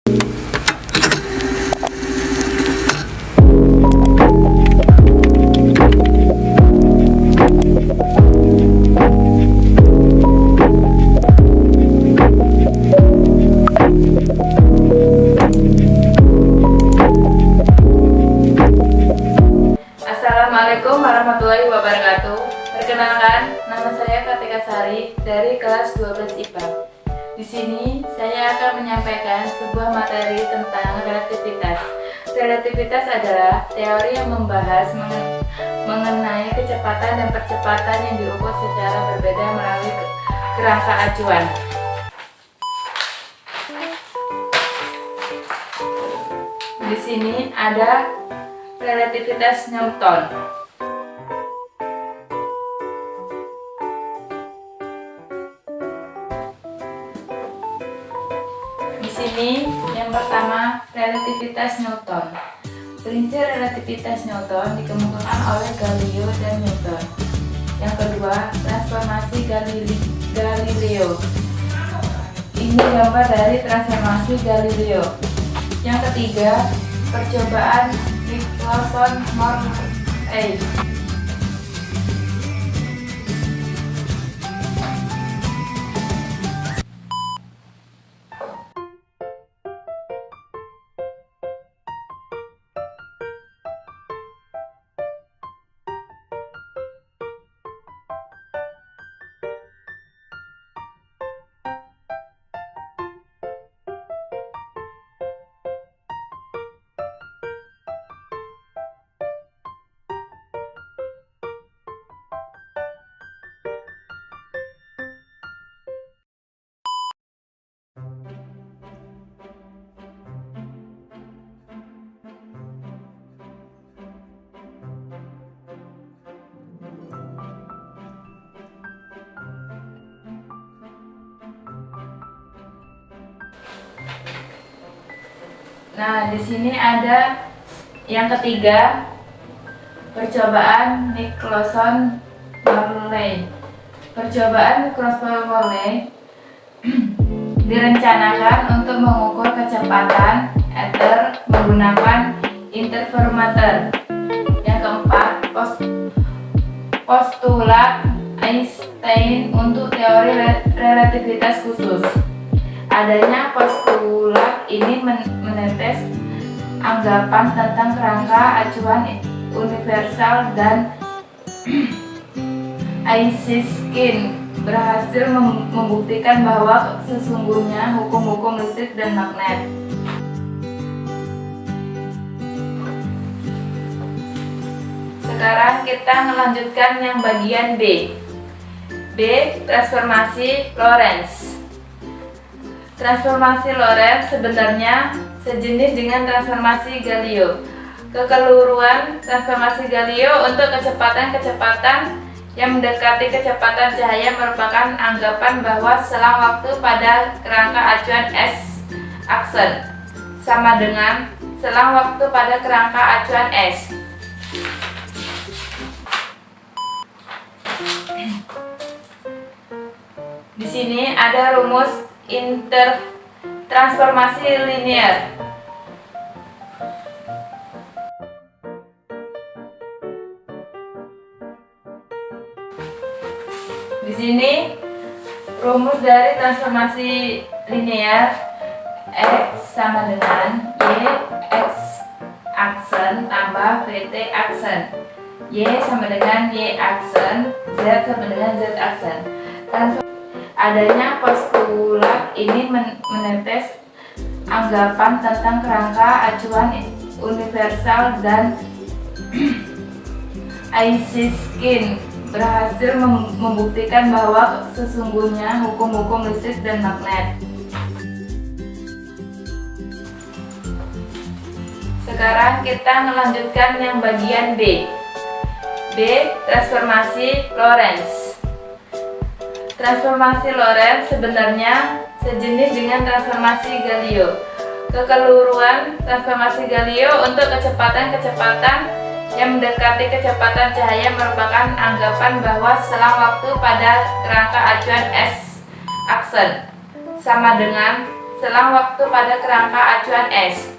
Assalamualaikum warahmatullahi wabarakatuh. Perkenalkan, nama saya Kartika Sari dari kelas 12 IPA. Di sini saya akan menyampaikan sebuah materi tentang relativitas. Relativitas adalah teori yang membahas mengenai kecepatan dan percepatan yang diukur secara berbeda melalui kerangka acuan. Di sini ada relativitas Newton. Di sini yang pertama relativitas Newton. Prinsip relativitas Newton dikemukakan oleh Galileo dan Newton. Yang kedua, transformasi Galileo. Ini gambar dari transformasi Galileo. Yang ketiga, percobaan Nicholson-Morley. Nah, di sini ada yang ketiga, percobaan Nicholson-Morley. Percobaan Nicholson-Morley direncanakan untuk mengukur kecepatan ether menggunakan interferometer. Yang keempat, postulat Einstein untuk teori relativitas khusus. Adanya postulat ini menetes anggapan tentang kerangka acuan universal, dan Einstein berhasil membuktikan bahwa sesungguhnya hukum-hukum listrik dan magnet. Sekarang kita melanjutkan yang bagian B. B. Transformasi Lorentz. Transformasi Lorentz sebenarnya sejenis dengan transformasi Galileo. Kekeluruan transformasi Galileo untuk kecepatan yang mendekati kecepatan cahaya merupakan anggapan bahwa selang waktu pada kerangka acuan S aksen sama dengan selang waktu pada kerangka acuan S. Di sini ada rumus transformasi linear. Di sini rumus dari transformasi linear, X sama dengan Y X aksen tambah VT aksen, Y sama dengan Y aksen, Z sama dengan Z aksen. Adanya postulat ini menetes anggapan tentang kerangka acuan universal, dan Einstein berhasil membuktikan bahwa sesungguhnya hukum-hukum listrik dan magnet. Sekarang kita melanjutkan yang bagian B. B. Transformasi Lorentz. Transformasi Lorentz sebenarnya sejenis dengan transformasi Galileo. Kekeluruan transformasi Galileo untuk kecepatan yang mendekati kecepatan cahaya merupakan anggapan bahwa selang waktu pada kerangka acuan S aksen sama dengan selang waktu pada kerangka acuan S.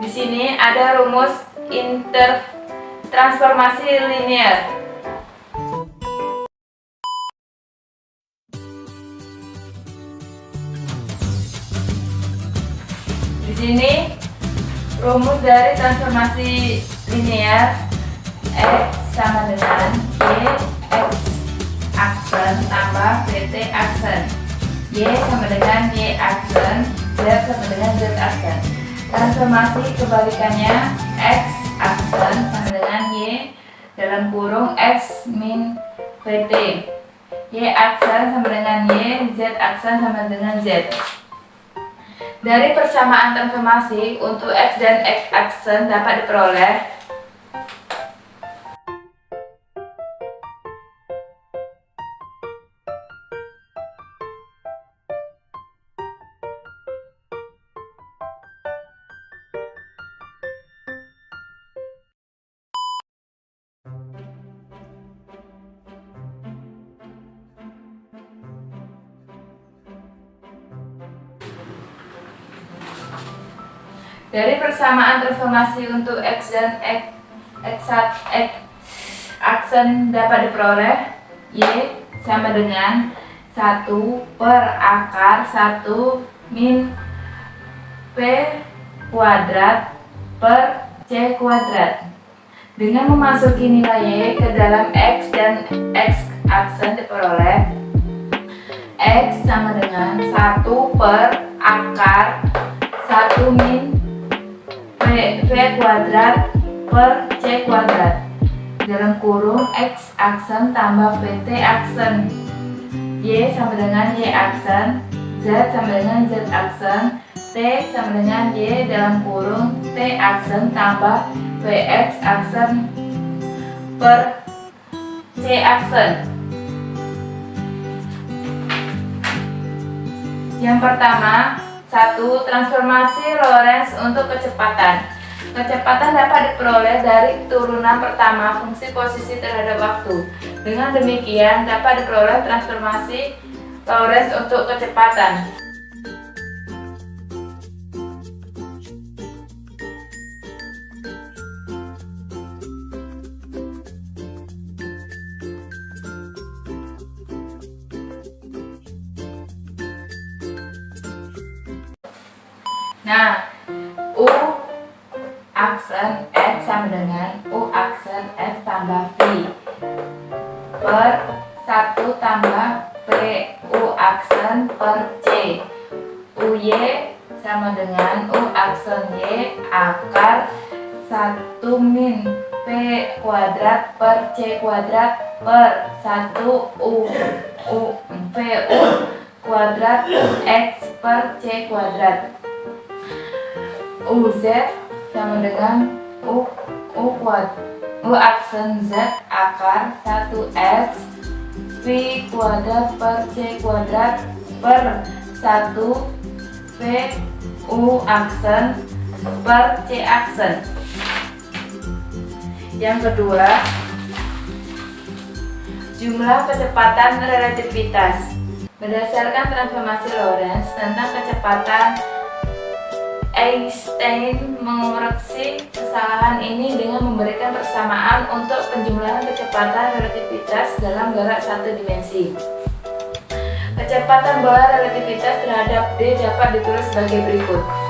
Di sini ada rumus transformasi linear. Di sini rumus dari transformasi linear X sama dengan Y X aksen tambah VT aksen, Y sama dengan Y aksen, Z sama dengan Z aksen. Transformasi kebalikannya, X aksen sama dengan Y dalam kurung X min VT, Y aksen sama dengan Y, Z aksen sama dengan Z. Dari persamaan transformasi untuk X dan X aksen dapat diperoleh dari persamaan transformasi untuk X dan X aksen dapat diperoleh Y sama dengan 1 per akar 1 min P kuadrat per C kuadrat. Dengan memasuki nilai Y ke dalam X dan X aksen diperoleh X sama dengan 1 per akar 1 min V kuadrat per C kuadrat dalam kurung X aksen tambah VT aksen, Y sama dengan Y aksen, Z sama dengan Z aksen, T sama dengan Y dalam kurung T aksen tambah VX aksen per C aksen. Yang pertama, 1. Transformasi Lorentz untuk kecepatan. Kecepatan dapat diperoleh dari turunan pertama fungsi posisi terhadap waktu. Dengan demikian dapat diperoleh transformasi Lorentz untuk kecepatan. Nah, U aksen X sama dengan U aksen X tambah V per 1 tambah V U aksen per C. UY sama dengan U aksen Y akar 1 min P kuadrat per C kuadrat per 1 VU kuadrat X per C kuadrat. UZ sama dengan U aksen Z akar 1X V kuadrat per C kuadrat per 1 V U aksen per C aksen. Yang kedua, jumlah kecepatan relativitas. Berdasarkan transformasi Lorentz tentang kecepatan, Einstein mengoreksi kesalahan ini dengan memberikan persamaan untuk penjumlahan kecepatan relativitas dalam jarak satu dimensi. Kecepatan bola relativitas terhadap D dapat ditulis sebagai berikut.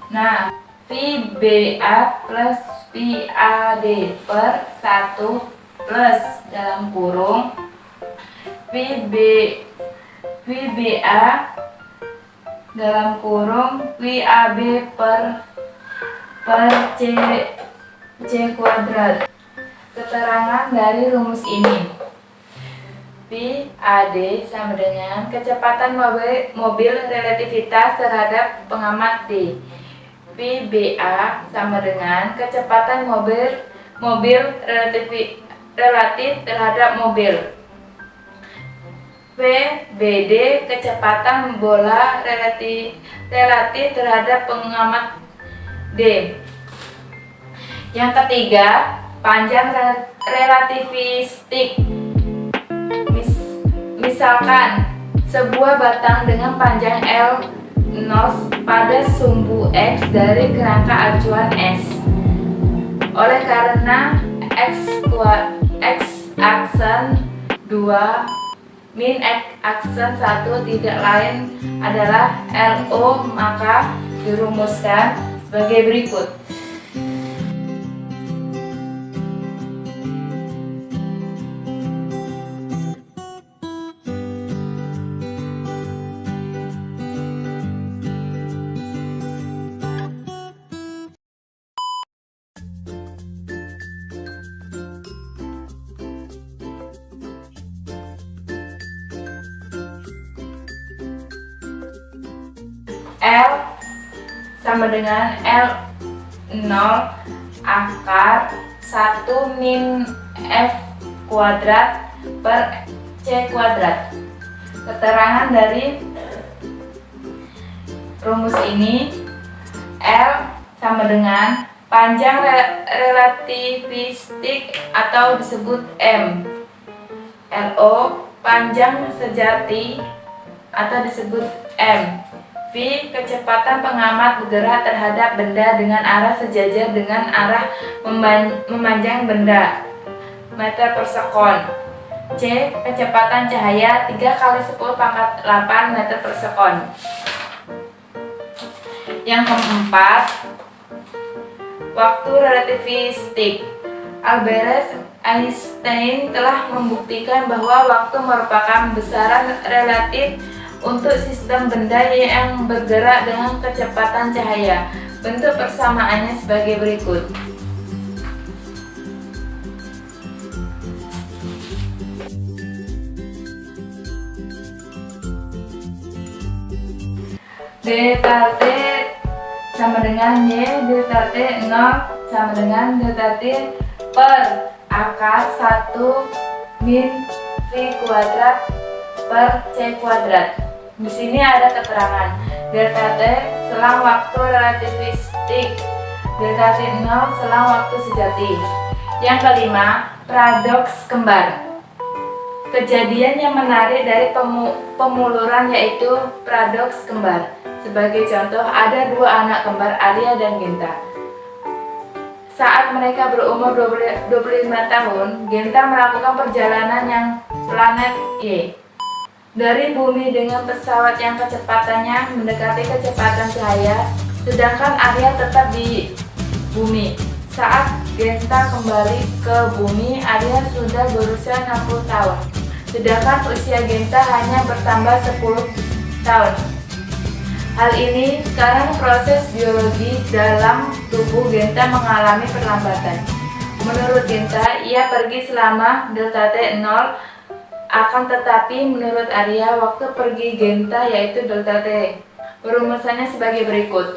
Nah, VBA plus VAD per 1 plus dalam kurung VBA dalam kurung VAB per C kuadrat. Keterangan dari rumus ini. VAD sama dengan kecepatan mobil relativitas terhadap pengamat D. VBA sama dengan kecepatan mobil relatif terhadap mobil. VBD kecepatan bola relatif terhadap pengamat D. Yang ketiga, panjang relativistik. Misalkan sebuah batang dengan panjang L0 pada sumbu X dari kerangka acuan S. Oleh karena X aksen 2 min X aksen 1 tidak lain adalah LO, maka dirumuskan sebagai berikut. L sama dengan L0 akar 1 min F kuadrat per C kuadrat. Keterangan dari rumus ini, L sama dengan panjang relativistik atau disebut M. LO panjang sejati atau disebut M. V kecepatan pengamat bergerak terhadap benda dengan arah sejajar dengan arah memanjang benda meter per sekon. C kecepatan cahaya 3 kali 10 pangkat 8 meter per sekon. Yang keempat, waktu relativistik. Albert Einstein telah membuktikan bahwa waktu merupakan besaran relatif untuk sistem benda yang bergerak dengan kecepatan cahaya. Bentuk persamaannya sebagai berikut. Delta T sama dengan Y, delta T 0 sama dengan delta T per akar 1 min V kuadrat per C kuadrat. Di sini ada keterangan delta T selang waktu relativistik, delta T 0 selang waktu sejati. Yang kelima, paradoks kembar. Kejadian yang menarik dari pemuluran yaitu paradoks kembar. Sebagai contoh, ada 2 anak kembar, Arya dan Genta. Saat mereka berumur 25 tahun, Genta melakukan perjalanan yang planet Y dari bumi dengan pesawat yang kecepatannya mendekati kecepatan cahaya, sedangkan Arya tetap di bumi. Saat Genta kembali ke bumi, Arya sudah berusia 60 tahun, sedangkan usia Genta hanya bertambah 10 tahun. Hal ini karena proses biologi dalam tubuh Genta mengalami perlambatan. Menurut Genta, ia pergi selama delta T 0, akan tetapi menurut Arya, waktu pergi Genta yaitu delta T. Perumusannya sebagai berikut.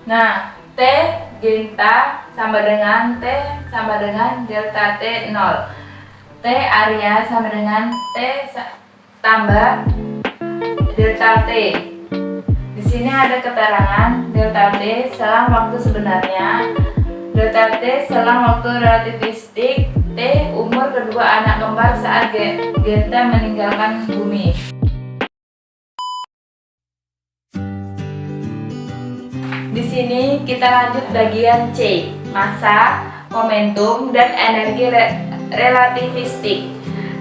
Nah, T genta sama dengan T sama dengan delta T 0. T area sama dengan T tambah delta T. Di sini ada keterangan delta T selang waktu sebenarnya, delta T selang waktu relativistik, T umur kedua anak kembar saat genta meninggalkan bumi. Di sini kita lanjut bagian C, massa, momentum, dan energi relativistik.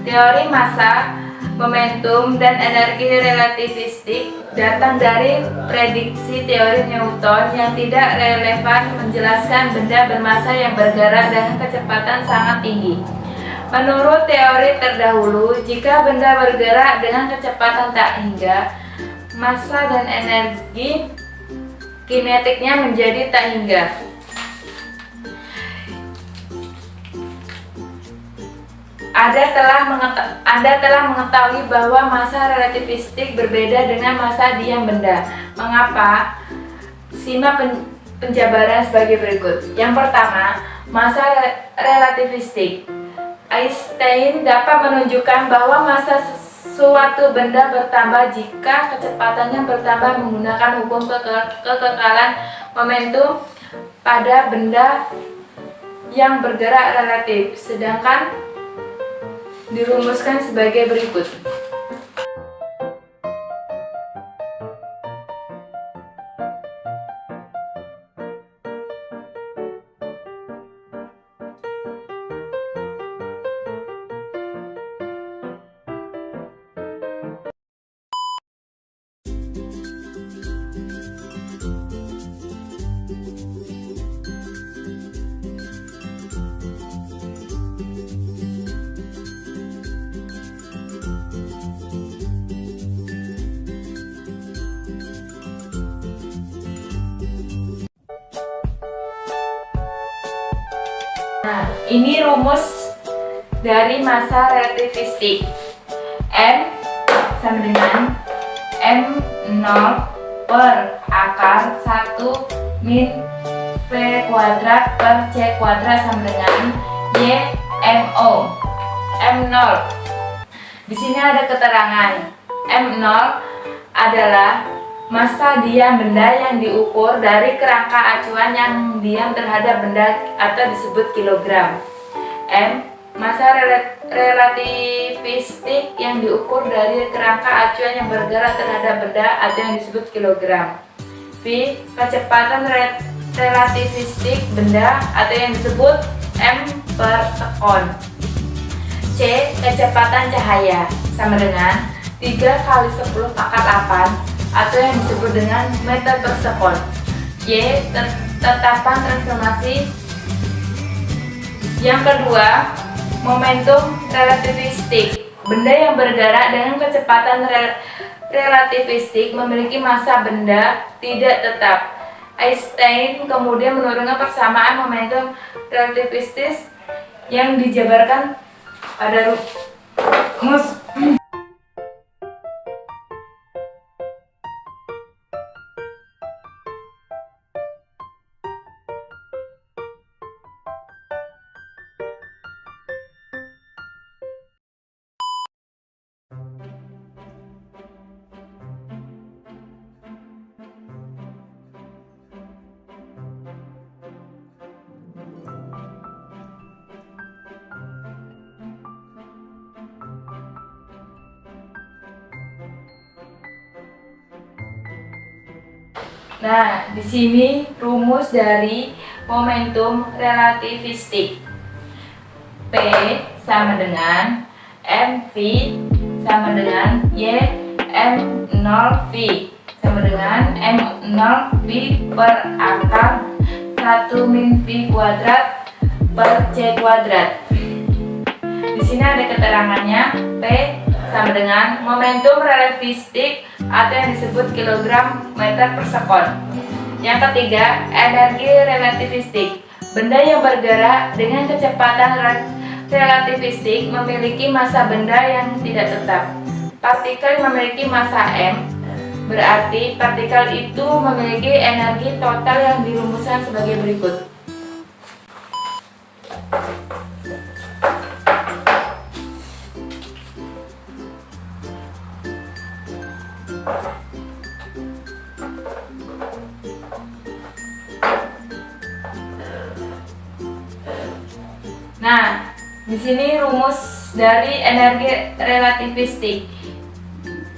Teori massa, momentum, dan energi relativistik datang dari prediksi teori Newton yang tidak relevan menjelaskan benda bermassa yang bergerak dengan kecepatan sangat tinggi. Menurut teori terdahulu, jika benda bergerak dengan kecepatan tak hingga, massa dan energi kinetiknya menjadi tak hingga. Anda telah mengetahui bahwa massa relativistik berbeda dengan massa diam benda. Mengapa? Simak penjabaran sebagai berikut. Yang pertama, massa relativistik. Einstein dapat menunjukkan bahwa massa suatu benda bertambah jika kecepatannya bertambah menggunakan hukum kekekalan momentum pada benda yang bergerak relatif, sedangkan dirumuskan sebagai berikut. Nah, ini rumus dari massa relativistik. M sama dengan M0 per akar 1 min V kuadrat per C kuadrat sama dengan YMO. M0. Di sini ada keterangan. M0 adalah massa diam benda yang diukur dari kerangka acuan yang diam terhadap benda atau disebut kilogram. M, massa relativistik yang diukur dari kerangka acuan yang bergerak terhadap benda atau yang disebut kilogram. V, kecepatan relativistik benda atau yang disebut m per sekon. C, kecepatan cahaya sama dengan 3 kali 10 pangkat 8 atau yang disebut dengan meter per sekon. Y, tetapan transformasi. Yang kedua, momentum relativistik. Benda yang bergerak dengan kecepatan relativistik memiliki massa benda tidak tetap. Einstein kemudian menurunkan persamaan momentum relativistik yang dijabarkan pada rumus. Nah, di sini rumus dari momentum relativistik. P sama dengan mv sama dengan y m0v sama dengan m0v per akar 1 min v kuadrat per c kuadrat. Di sini ada keterangannya. P sama dengan momentum relativistik atau yang disebut kilogram meter per sekon. Yang ketiga, energi relativistik. Benda yang bergerak dengan kecepatan relativistik memiliki massa benda yang tidak tetap. Partikel memiliki massa m, Berarti partikel itu memiliki energi total yang dirumuskan sebagai berikut. Nah, di sini rumus dari energi relativistik.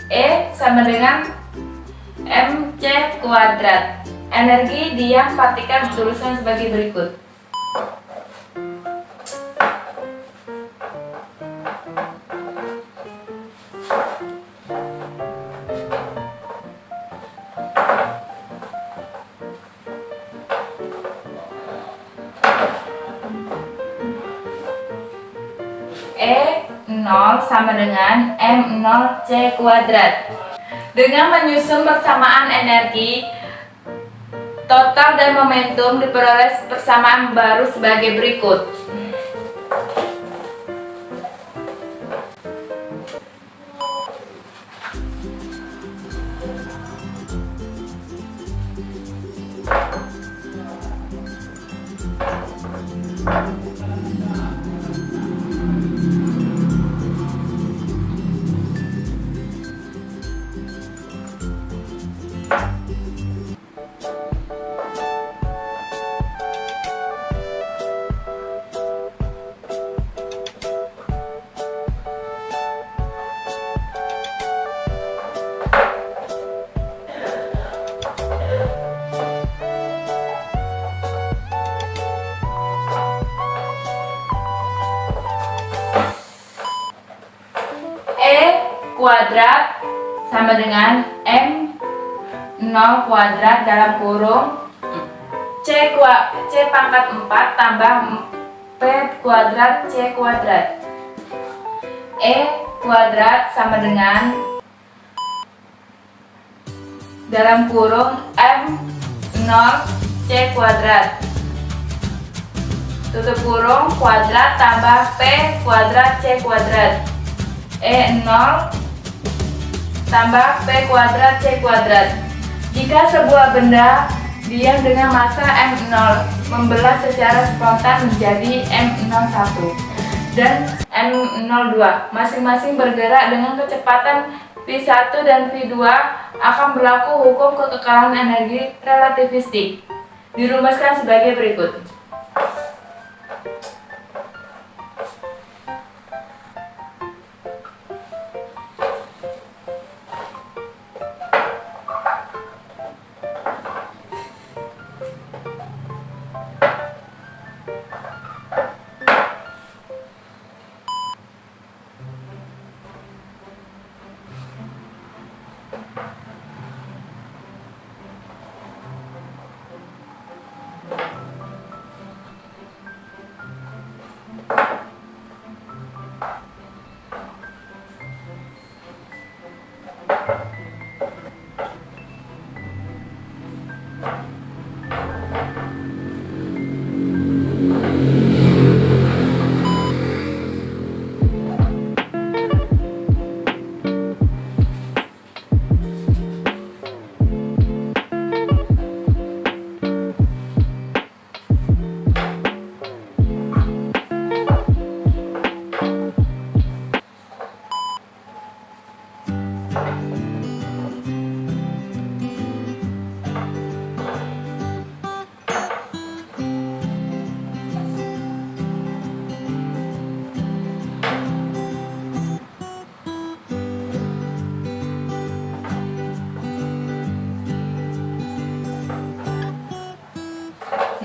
E sama dengan mc kuadrat. Energi diam partikel dituliskan sebagai berikut. E0 sama dengan M0C kuadrat. Dengan menyusun persamaan energi, total dan momentum diperoleh persamaan baru sebagai berikut. Kuadrat sama dengan M0 kuadrat dalam kurung C pangkat 4 tambah P kuadrat C kuadrat. E kuadrat sama dengan dalam kurung M0 C kuadrat tutup kurung kuadrat tambah P kuadrat C kuadrat. E0 tambah P kuadrat C kuadrat. Jika sebuah benda diam dengan massa M0 membelah secara spontan menjadi M01 dan M02 masing-masing bergerak dengan kecepatan V1 dan V2, akan berlaku hukum kekekalan energi relativistik. Dirumuskan sebagai berikut.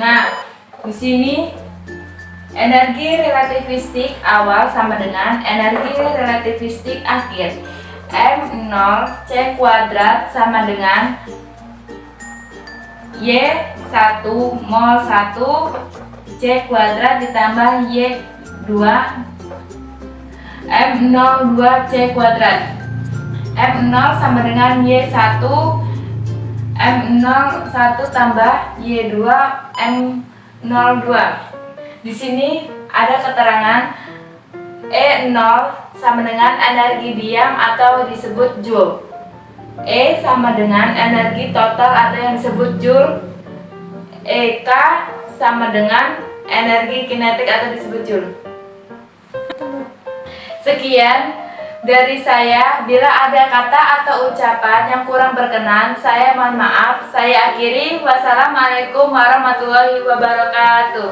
Nah, di sini energi relativistik awal sama dengan energi relativistik akhir. M0C kuadrat sama dengan Y1 mol 1 C kuadrat ditambah Y2 M02 C kuadrat. M0 sama dengan Y1 M01 tambah Y2 M02. Di sini ada keterangan E0 sama dengan energi diam atau disebut joule. E sama dengan energi total atau yang disebut Joule. EK sama dengan energi kinetik atau disebut Joule. Sekian dari saya. Bila ada kata atau ucapan yang kurang berkenan, saya mohon maaf. Saya akhiri. Wassalamualaikum warahmatullahi wabarakatuh.